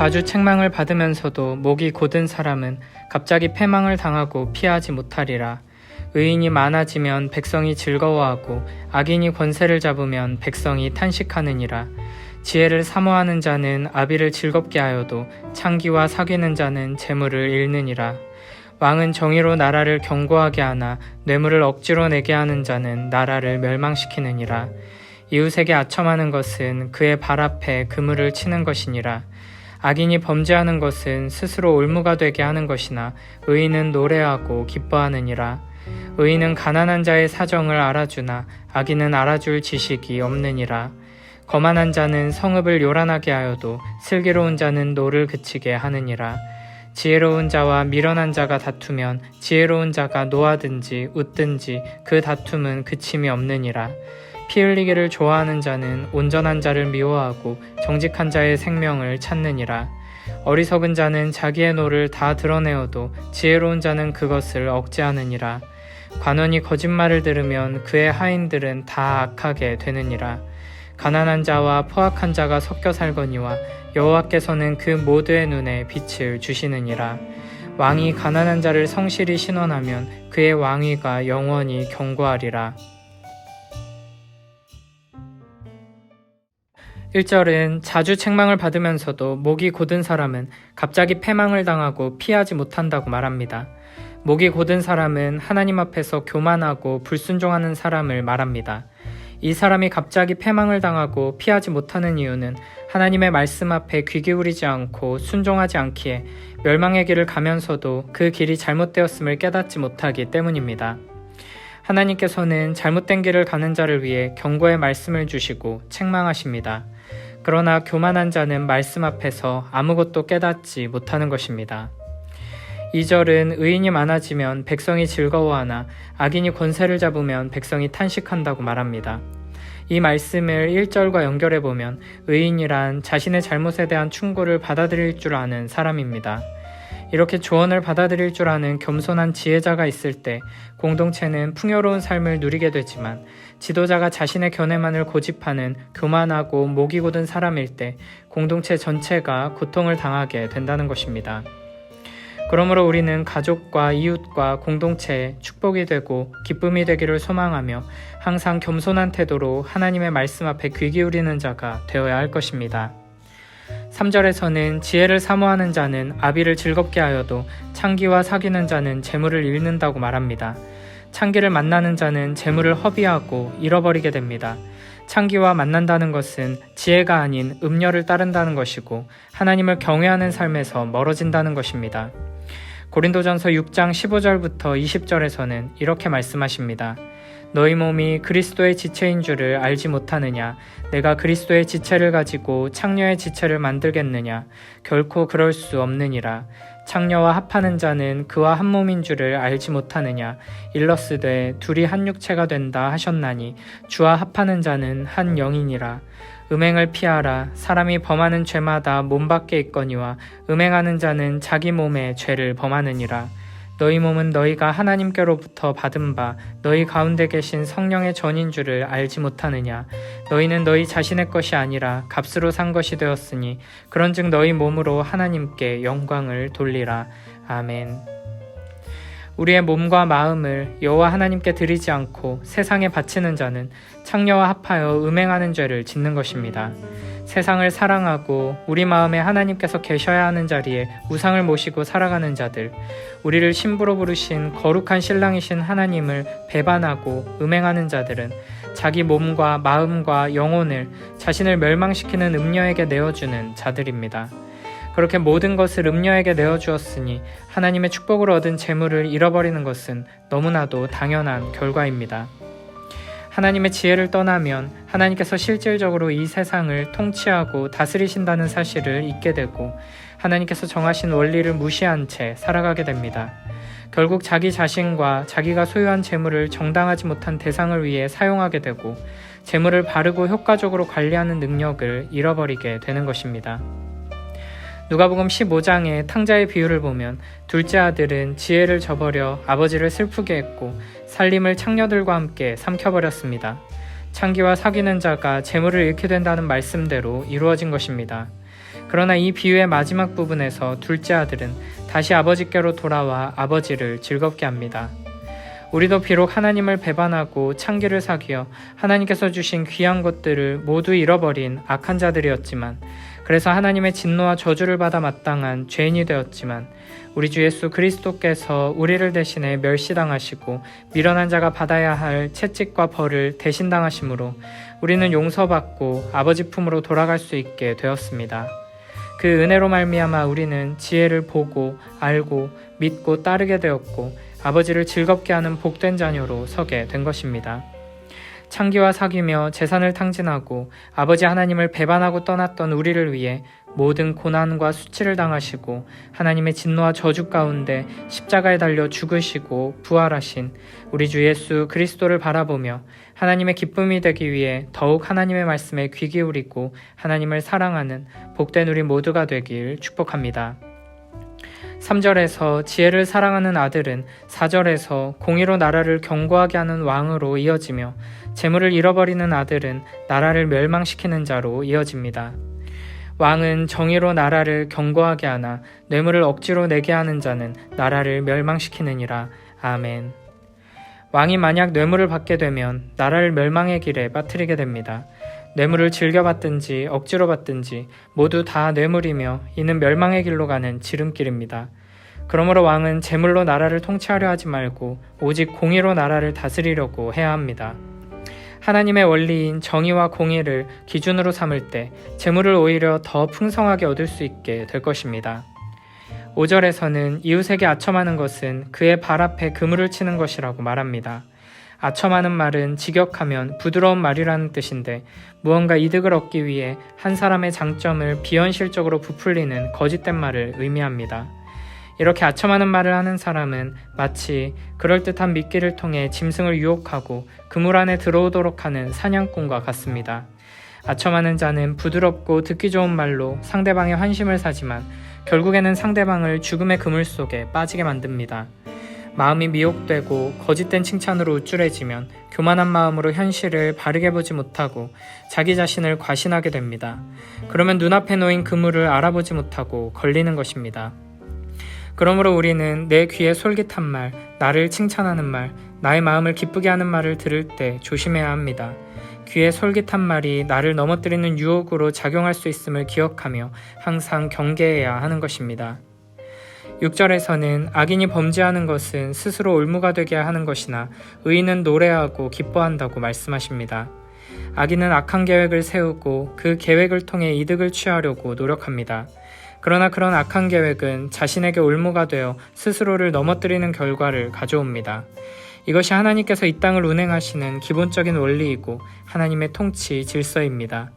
자주 책망을 받으면서도 목이 곧은 사람은 갑자기 패망을 당하고 피하지 못하리라. 의인이 많아지면 백성이 즐거워하고 악인이 권세를 잡으면 백성이 탄식하느니라. 지혜를 사모하는 자는 아비를 즐겁게 하여도 창기와 사귀는 자는 재물을 잃느니라. 왕은 정의로 나라를 견고하게 하나 뇌물을 억지로 내게 하는 자는 나라를 멸망시키느니라. 이웃에게 아첨하는 것은 그의 발 앞에 그물을 치는 것이니라. 악인이 범죄하는 것은 스스로 올무가 되게 하는 것이나 의인은 노래하고 기뻐하느니라. 의인은 가난한 자의 사정을 알아주나 악인은 알아줄 지식이 없느니라. 거만한 자는 성읍을 요란하게 하여도 슬기로운 자는 노를 그치게 하느니라. 지혜로운 자와 미련한 자가 다투면 지혜로운 자가 노하든지 웃든지 그 다툼은 그침이 없느니라. 피 흘리기를 좋아하는 자는 온전한 자를 미워하고 정직한 자의 생명을 찾느니라. 어리석은 자는 자기의 노를 다 드러내어도 지혜로운 자는 그것을 억제하느니라. 관원이 거짓말을 들으면 그의 하인들은 다 악하게 되느니라. 가난한 자와 포악한 자가 섞여 살거니와 여호와께서는 그 모두의 눈에 빛을 주시느니라. 왕이 가난한 자를 성실히 신원하면 그의 왕위가 영원히 견고하리라. 1절은 자주 책망을 받으면서도 목이 곧은 사람은 갑자기 패망을 당하고 피하지 못한다고 말합니다. 목이 곧은 사람은 하나님 앞에서 교만하고 불순종하는 사람을 말합니다. 이 사람이 갑자기 패망을 당하고 피하지 못하는 이유는 하나님의 말씀 앞에 귀 기울이지 않고 순종하지 않기에 멸망의 길을 가면서도 그 길이 잘못되었음을 깨닫지 못하기 때문입니다. 하나님께서는 잘못된 길을 가는 자를 위해 경고의 말씀을 주시고 책망하십니다. 그러나 교만한 자는 말씀 앞에서 아무것도 깨닫지 못하는 것입니다. 2절은 의인이 많아지면 백성이 즐거워하나 악인이 권세를 잡으면 백성이 탄식한다고 말합니다. 이 말씀을 1절과 연결해보면 의인이란 자신의 잘못에 대한 충고를 받아들일 줄 아는 사람입니다. 이렇게 조언을 받아들일 줄 아는 겸손한 지혜자가 있을 때 공동체는 풍요로운 삶을 누리게 되지만 지도자가 자신의 견해만을 고집하는 교만하고 목이 곧은 사람일 때 공동체 전체가 고통을 당하게 된다는 것입니다. 그러므로 우리는 가족과 이웃과 공동체에 축복이 되고 기쁨이 되기를 소망하며 항상 겸손한 태도로 하나님의 말씀 앞에 귀 기울이는 자가 되어야 할 것입니다. 3절에서는 지혜를 사모하는 자는 아비를 즐겁게 하여도 창기와 사귀는 자는 재물을 잃는다고 말합니다. 창기를 만나는 자는 재물을 허비하고 잃어버리게 됩니다. 창기와 만난다는 것은 지혜가 아닌 음녀를 따른다는 것이고 하나님을 경외하는 삶에서 멀어진다는 것입니다. 고린도전서 6장 15절부터 20절에서는 이렇게 말씀하십니다. 너희 몸이 그리스도의 지체인 줄을 알지 못하느냐? 내가 그리스도의 지체를 가지고 창녀의 지체를 만들겠느냐? 결코 그럴 수 없느니라. 창녀와 합하는 자는 그와 한 몸인 줄을 알지 못하느냐? 일러스되 둘이 한 육체가 된다 하셨나니 주와 합하는 자는 한 영이니라. 음행을 피하라. 사람이 범하는 죄마다 몸 밖에 있거니와 음행하는 자는 자기 몸에 죄를 범하느니라. 너희 몸은 너희가 하나님께로부터 받은 바 너희 가운데 계신 성령의 전인 줄을 알지 못하느냐. 너희는 너희 자신의 것이 아니라 값으로 산 것이 되었으니 그런즉 너희 몸으로 하나님께 영광을 돌리라. 아멘. 우리의 몸과 마음을 여호와 하나님께 드리지 않고 세상에 바치는 자는 창녀와 합하여 음행하는 죄를 짓는 것입니다. 세상을 사랑하고 우리 마음에 하나님께서 계셔야 하는 자리에 우상을 모시고 살아가는 자들, 우리를 신부로 부르신 거룩한 신랑이신 하나님을 배반하고 음행하는 자들은 자기 몸과 마음과 영혼을 자신을 멸망시키는 음녀에게 내어주는 자들입니다. 그렇게 모든 것을 음녀에게 내어주었으니 하나님의 축복을 얻은 재물을 잃어버리는 것은 너무나도 당연한 결과입니다. 하나님의 지혜를 떠나면 하나님께서 실질적으로 이 세상을 통치하고 다스리신다는 사실을 잊게 되고 하나님께서 정하신 원리를 무시한 채 살아가게 됩니다. 결국 자기 자신과 자기가 소유한 재물을 정당하지 못한 대상을 위해 사용하게 되고 재물을 바르고 효과적으로 관리하는 능력을 잃어버리게 되는 것입니다. 누가복음 15장의 탕자의 비유를 보면 둘째 아들은 지혜를 저버려 아버지를 슬프게 했고 살림을 창녀들과 함께 삼켜버렸습니다. 창기와 사귀는 자가 재물을 잃게 된다는 말씀대로 이루어진 것입니다. 그러나 이 비유의 마지막 부분에서 둘째 아들은 다시 아버지께로 돌아와 아버지를 즐겁게 합니다. 우리도 비록 하나님을 배반하고 창기를 사귀어 하나님께서 주신 귀한 것들을 모두 잃어버린 악한 자들이었지만, 그래서 하나님의 진노와 저주를 받아 마땅한 죄인이 되었지만, 우리 주 예수 그리스도께서 우리를 대신해 멸시당하시고 미련한 자가 받아야 할 채찍과 벌을 대신 당하심으로 우리는 용서받고 아버지 품으로 돌아갈 수 있게 되었습니다. 그 은혜로 말미암아 우리는 지혜를 보고 알고 믿고 따르게 되었고 아버지를 즐겁게 하는 복된 자녀로 서게 된 것입니다. 창기와 사귀며 재산을 탕진하고 아버지 하나님을 배반하고 떠났던 우리를 위해 모든 고난과 수치를 당하시고 하나님의 진노와 저주 가운데 십자가에 달려 죽으시고 부활하신 우리 주 예수 그리스도를 바라보며 하나님의 기쁨이 되기 위해 더욱 하나님의 말씀에 귀 기울이고 하나님을 사랑하는 복된 우리 모두가 되길 축복합니다. 3절에서 지혜를 사랑하는 아들은 4절에서 공의로 나라를 견고하게 하는 왕으로 이어지며 재물을 잃어버리는 아들은 나라를 멸망시키는 자로 이어집니다. 왕은 정의로 나라를 견고하게 하나 뇌물을 억지로 내게 하는 자는 나라를 멸망시키느니라. 아멘. 왕이 만약 뇌물을 받게 되면 나라를 멸망의 길에 빠뜨리게 됩니다. 뇌물을 즐겨 받든지 억지로 받든지 모두 다 뇌물이며 이는 멸망의 길로 가는 지름길입니다. 그러므로 왕은 재물로 나라를 통치하려 하지 말고 오직 공의로 나라를 다스리려고 해야 합니다. 하나님의 원리인 정의와 공의를 기준으로 삼을 때 재물을 오히려 더 풍성하게 얻을 수 있게 될 것입니다. 5절에서는 이웃에게 아첨하는 것은 그의 발 앞에 그물을 치는 것이라고 말합니다. 아첨하는 말은 직역하면 부드러운 말이라는 뜻인데 무언가 이득을 얻기 위해 한 사람의 장점을 비현실적으로 부풀리는 거짓된 말을 의미합니다. 이렇게 아첨하는 말을 하는 사람은 마치 그럴듯한 미끼를 통해 짐승을 유혹하고 그물 안에 들어오도록 하는 사냥꾼과 같습니다. 아첨하는 자는 부드럽고 듣기 좋은 말로 상대방의 환심을 사지만 결국에는 상대방을 죽음의 그물 속에 빠지게 만듭니다. 마음이 미혹되고 거짓된 칭찬으로 우쭐해지면 교만한 마음으로 현실을 바르게 보지 못하고 자기 자신을 과신하게 됩니다. 그러면 눈앞에 놓인 그물을 알아보지 못하고 걸리는 것입니다. 그러므로 우리는 내 귀에 솔깃한 말, 나를 칭찬하는 말, 나의 마음을 기쁘게 하는 말을 들을 때 조심해야 합니다. 귀에 솔깃한 말이 나를 넘어뜨리는 유혹으로 작용할 수 있음을 기억하며 항상 경계해야 하는 것입니다. 6절에서는 악인이 범죄하는 것은 스스로 올무가 되게 하는 것이나 의인은 노래하고 기뻐한다고 말씀하십니다. 악인은 악한 계획을 세우고 그 계획을 통해 이득을 취하려고 노력합니다. 그러나 그런 악한 계획은 자신에게 올무가 되어 스스로를 넘어뜨리는 결과를 가져옵니다. 이것이 하나님께서 이 땅을 운행하시는 기본적인 원리이고 하나님의 통치 질서입니다.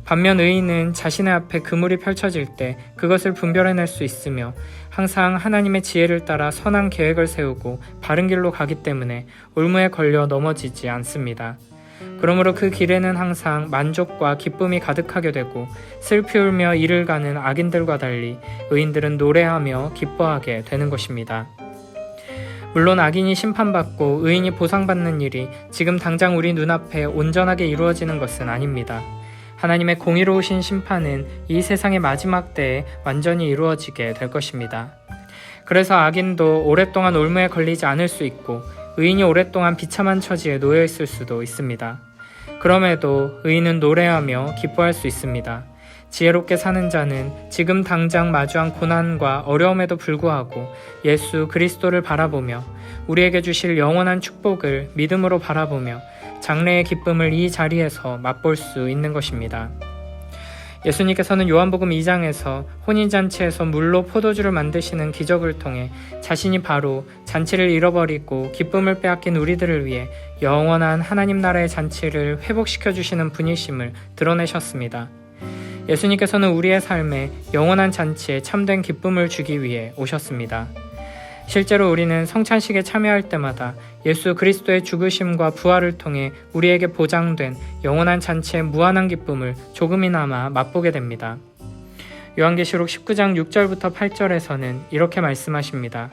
반면 의인은 자신의 앞에 그물이 펼쳐질 때 그것을 분별해낼 수 있으며 항상 하나님의 지혜를 따라 선한 계획을 세우고 바른 길로 가기 때문에 올무에 걸려 넘어지지 않습니다. 그러므로 그 길에는 항상 만족과 기쁨이 가득하게 되고 슬피 울며 이를 가는 악인들과 달리 의인들은 노래하며 기뻐하게 되는 것입니다. 물론 악인이 심판받고 의인이 보상받는 일이 지금 당장 우리 눈앞에 온전하게 이루어지는 것은 아닙니다. 하나님의 공의로우신 심판은 이 세상의 마지막 때에 완전히 이루어지게 될 것입니다. 그래서 악인도 오랫동안 올무에 걸리지 않을 수 있고 의인이 오랫동안 비참한 처지에 놓여 있을 수도 있습니다. 그럼에도 의인은 노래하며 기뻐할 수 있습니다. 지혜롭게 사는 자는 지금 당장 마주한 고난과 어려움에도 불구하고 예수 그리스도를 바라보며 우리에게 주실 영원한 축복을 믿음으로 바라보며 장래의 기쁨을 이 자리에서 맛볼 수 있는 것입니다. 예수님께서는 요한복음 2장에서 혼인잔치에서 물로 포도주를 만드시는 기적을 통해 자신이 바로 잔치를 잃어버리고 기쁨을 빼앗긴 우리들을 위해 영원한 하나님 나라의 잔치를 회복시켜 주시는 분이심을 드러내셨습니다. 예수님께서는 우리의 삶에 영원한 잔치에 참된 기쁨을 주기 위해 오셨습니다. 실제로 우리는 성찬식에 참여할 때마다 예수 그리스도의 죽으심과 부활을 통해 우리에게 보장된 영원한 잔치의 무한한 기쁨을 조금이나마 맛보게 됩니다. 요한계시록 19장 6절부터 8절에서는 이렇게 말씀하십니다.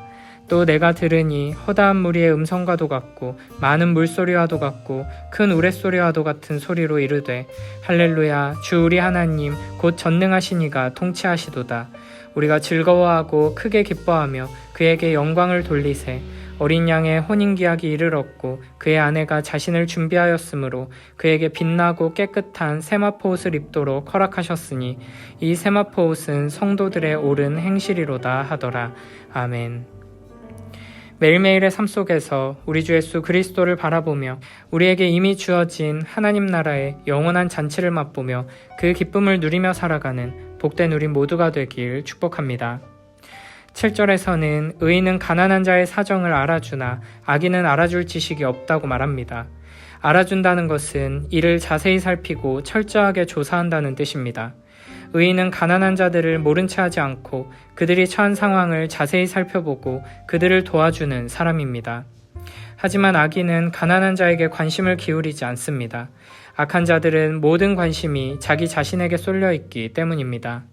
또 내가 들으니 허다한 무리의 음성과도 같고 많은 물소리와도 같고 큰 우레소리와도 같은 소리로 이르되 할렐루야 주 우리 하나님 곧 전능하신 이가 통치하시도다. 우리가 즐거워하고 크게 기뻐하며 그에게 영광을 돌리세. 어린 양의 혼인기약이 이르렀고 그의 아내가 자신을 준비하였으므로 그에게 빛나고 깨끗한 세마포 옷을 입도록 허락하셨으니 이 세마포 옷은 성도들의 옳은 행실이로다 하더라. 아멘. 매일매일의 삶 속에서 우리 주 예수 그리스도를 바라보며 우리에게 이미 주어진 하나님 나라의 영원한 잔치를 맛보며 그 기쁨을 누리며 살아가는 복된 우리 모두가 되길 축복합니다. 7절에서는 의인은 가난한 자의 사정을 알아주나 악인은 알아줄 지식이 없다고 말합니다. 알아준다는 것은 이를 자세히 살피고 철저하게 조사한다는 뜻입니다. 의인은 가난한 자들을 모른 채 하지 않고 그들이 처한 상황을 자세히 살펴보고 그들을 도와주는 사람입니다. 하지만 악인은 가난한 자에게 관심을 기울이지 않습니다. 악한 자들은 모든 관심이 자기 자신에게 쏠려 있기 때문입니다.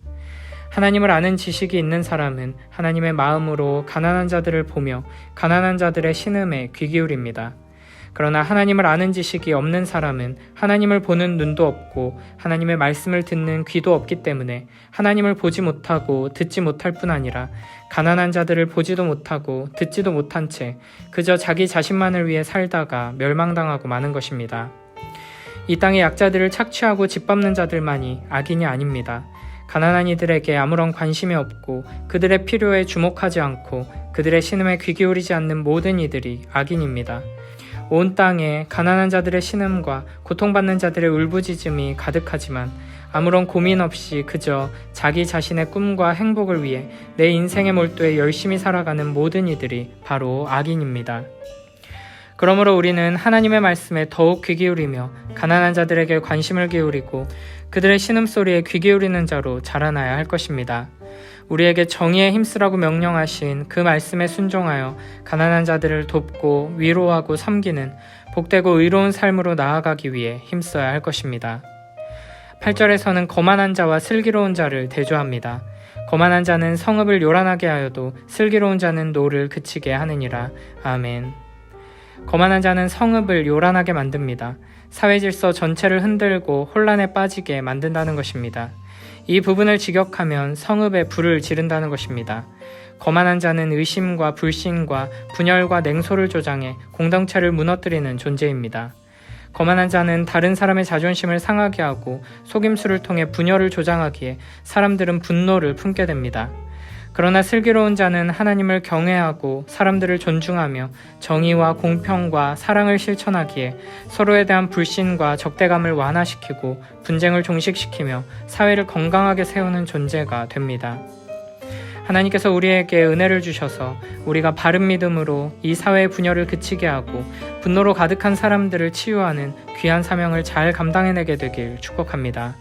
하나님을 아는 지식이 있는 사람은 하나님의 마음으로 가난한 자들을 보며 가난한 자들의 신음에 귀 기울입니다. 그러나 하나님을 아는 지식이 없는 사람은 하나님을 보는 눈도 없고 하나님의 말씀을 듣는 귀도 없기 때문에 하나님을 보지 못하고 듣지 못할 뿐 아니라 가난한 자들을 보지도 못하고 듣지도 못한 채 그저 자기 자신만을 위해 살다가 멸망당하고 마는 것입니다. 이 땅의 약자들을 착취하고 짓밟는 자들만이 악인이 아닙니다. 가난한 이들에게 아무런 관심이 없고 그들의 필요에 주목하지 않고 그들의 신음에 귀 기울이지 않는 모든 이들이 악인입니다. 온 땅에 가난한 자들의 신음과 고통받는 자들의 울부짖음이 가득하지만 아무런 고민 없이 그저 자기 자신의 꿈과 행복을 위해 내 인생의 몰두에 열심히 살아가는 모든 이들이 바로 악인입니다. 그러므로 우리는 하나님의 말씀에 더욱 귀 기울이며 가난한 자들에게 관심을 기울이고 그들의 신음소리에 귀 기울이는 자로 자라나야 할 것입니다. 우리에게 정의에 힘쓰라고 명령하신 그 말씀에 순종하여 가난한 자들을 돕고 위로하고 섬기는 복되고 의로운 삶으로 나아가기 위해 힘써야 할 것입니다. 8절에서는 거만한 자와 슬기로운 자를 대조합니다. 거만한 자는 성읍을 요란하게 하여도 슬기로운 자는 노를 그치게 하느니라. 아멘. 거만한 자는 성읍을 요란하게 만듭니다. 사회 질서 전체를 흔들고 혼란에 빠지게 만든다는 것입니다. 이 부분을 직역하면 성읍에 불을 지른다는 것입니다. 거만한 자는 의심과 불신과 분열과 냉소를 조장해 공동체를 무너뜨리는 존재입니다. 거만한 자는 다른 사람의 자존심을 상하게 하고 속임수를 통해 분열을 조장하기에 사람들은 분노를 품게 됩니다. 그러나 슬기로운 자는 하나님을 경외하고 사람들을 존중하며 정의와 공평과 사랑을 실천하기에 서로에 대한 불신과 적대감을 완화시키고 분쟁을 종식시키며 사회를 건강하게 세우는 존재가 됩니다. 하나님께서 우리에게 은혜를 주셔서 우리가 바른 믿음으로 이 사회의 분열을 그치게 하고 분노로 가득한 사람들을 치유하는 귀한 사명을 잘 감당해내게 되길 축복합니다.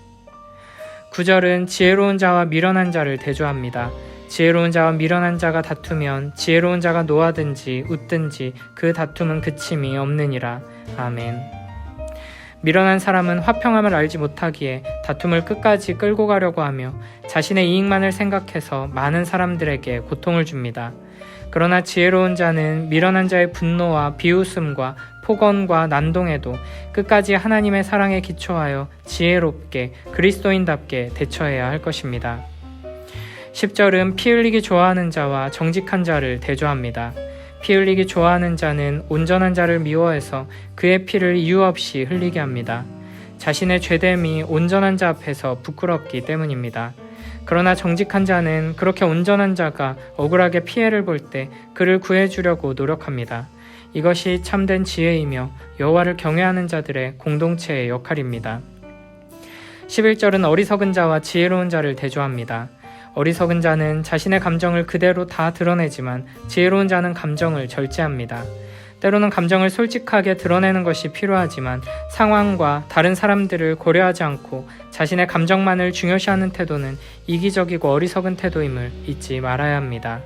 9절은 지혜로운 자와 미련한 자를 대조합니다. 지혜로운 자와 미련한 자가 다투면 지혜로운 자가 노하든지 웃든지 그 다툼은 그침이 없느니라. 아멘. 미련한 사람은 화평함을 알지 못하기에 다툼을 끝까지 끌고 가려고 하며 자신의 이익만을 생각해서 많은 사람들에게 고통을 줍니다. 그러나 지혜로운 자는 미련한 자의 분노와 비웃음과 폭언과 난동에도 끝까지 하나님의 사랑에 기초하여 지혜롭게 그리스도인답게 대처해야 할 것입니다. 10절은 피 흘리기 좋아하는 자와 정직한 자를 대조합니다. 피 흘리기 좋아하는 자는 온전한 자를 미워해서 그의 피를 이유 없이 흘리게 합니다. 자신의 죄됨이 온전한 자 앞에서 부끄럽기 때문입니다. 그러나 정직한 자는 그렇게 온전한 자가 억울하게 피해를 볼 때 그를 구해주려고 노력합니다. 이것이 참된 지혜이며 여호와를 경외하는 자들의 공동체의 역할입니다. 11절은 어리석은 자와 지혜로운 자를 대조합니다. 어리석은 자는 자신의 감정을 그대로 다 드러내지만 지혜로운 자는 감정을 절제합니다. 때로는 감정을 솔직하게 드러내는 것이 필요하지만 상황과 다른 사람들을 고려하지 않고 자신의 감정만을 중요시하는 태도는 이기적이고 어리석은 태도임을 잊지 말아야 합니다.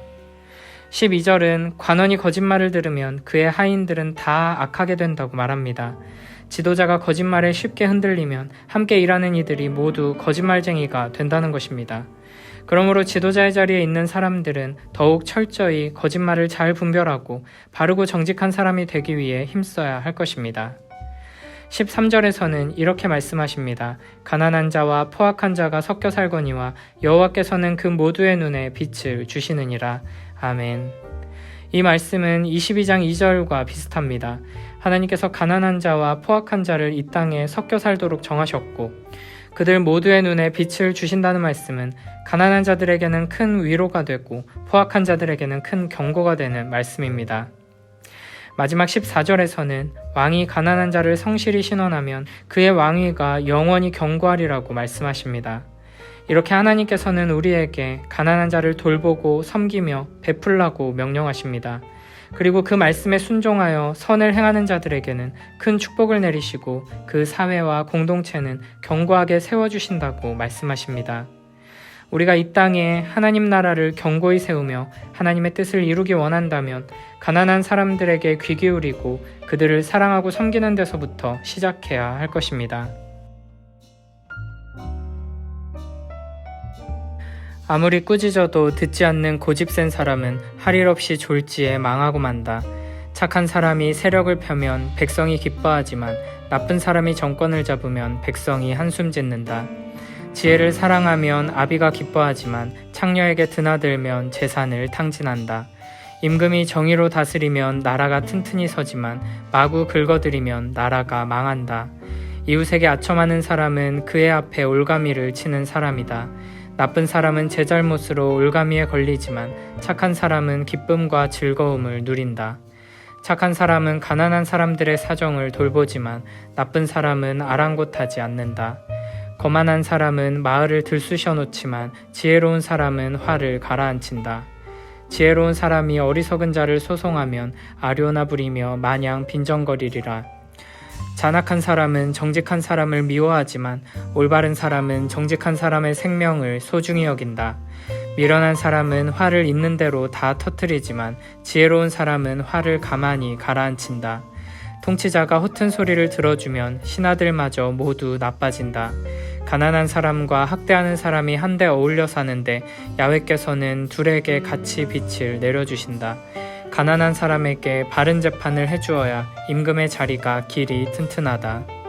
12절은 관원이 거짓말을 들으면 그의 하인들은 다 악하게 된다고 말합니다. 지도자가 거짓말에 쉽게 흔들리면 함께 일하는 이들이 모두 거짓말쟁이가 된다는 것입니다. 그러므로 지도자의 자리에 있는 사람들은 더욱 철저히 거짓말을 잘 분별하고 바르고 정직한 사람이 되기 위해 힘써야 할 것입니다. 13절에서는 이렇게 말씀하십니다. 가난한 자와 포악한 자가 섞여 살거니와 여호와께서는 그 모두의 눈에 빛을 주시느니라. 아멘. 이 말씀은 22장 2절과 비슷합니다. 하나님께서 가난한 자와 포악한 자를 이 땅에 섞여 살도록 정하셨고 그들 모두의 눈에 빛을 주신다는 말씀은 가난한 자들에게는 큰 위로가 되고 포악한 자들에게는 큰 경고가 되는 말씀입니다. 마지막 14절에서는 왕이 가난한 자를 성실히 신원하면 그의 왕위가 영원히 견고하리라고 말씀하십니다. 이렇게 하나님께서는 우리에게 가난한 자를 돌보고 섬기며 베풀라고 명령하십니다. 그리고 그 말씀에 순종하여 선을 행하는 자들에게는 큰 축복을 내리시고 그 사회와 공동체는 견고하게 세워주신다고 말씀하십니다. 우리가 이 땅에 하나님 나라를 견고히 세우며 하나님의 뜻을 이루기 원한다면 가난한 사람들에게 귀 기울이고 그들을 사랑하고 섬기는 데서부터 시작해야 할 것입니다. 아무리 꾸짖어도 듣지 않는 고집센 사람은 할 일 없이 졸지에 망하고 만다. 착한 사람이 세력을 펴면 백성이 기뻐하지만 나쁜 사람이 정권을 잡으면 백성이 한숨 짓는다. 지혜를 사랑하면 아비가 기뻐하지만 창녀에게 드나들면 재산을 탕진한다. 임금이 정의로 다스리면 나라가 튼튼히 서지만 마구 긁어들이면 나라가 망한다. 이웃에게 아첨하는 사람은 그의 앞에 올가미를 치는 사람이다. 나쁜 사람은 제 잘못으로 올가미에 걸리지만 착한 사람은 기쁨과 즐거움을 누린다. 착한 사람은 가난한 사람들의 사정을 돌보지만 나쁜 사람은 아랑곳하지 않는다. 거만한 사람은 마을을 들쑤셔 놓지만 지혜로운 사람은 화를 가라앉힌다. 지혜로운 사람이 어리석은 자를 소송하면 아려나 부리며 마냥 빈정거리리라. 잔악한 사람은 정직한 사람을 미워하지만 올바른 사람은 정직한 사람의 생명을 소중히 여긴다. 미련한 사람은 화를 있는 대로 다 터뜨리지만 지혜로운 사람은 화를 가만히 가라앉힌다. 통치자가 허튼 소리를 들어주면 신하들마저 모두 나빠진다. 가난한 사람과 학대하는 사람이 한데 어울려 사는데 야훼께서는 둘에게 같이 빛을 내려주신다. 가난한 사람에게 바른 재판을 해주어야 임금의 자리가 길이 튼튼하다.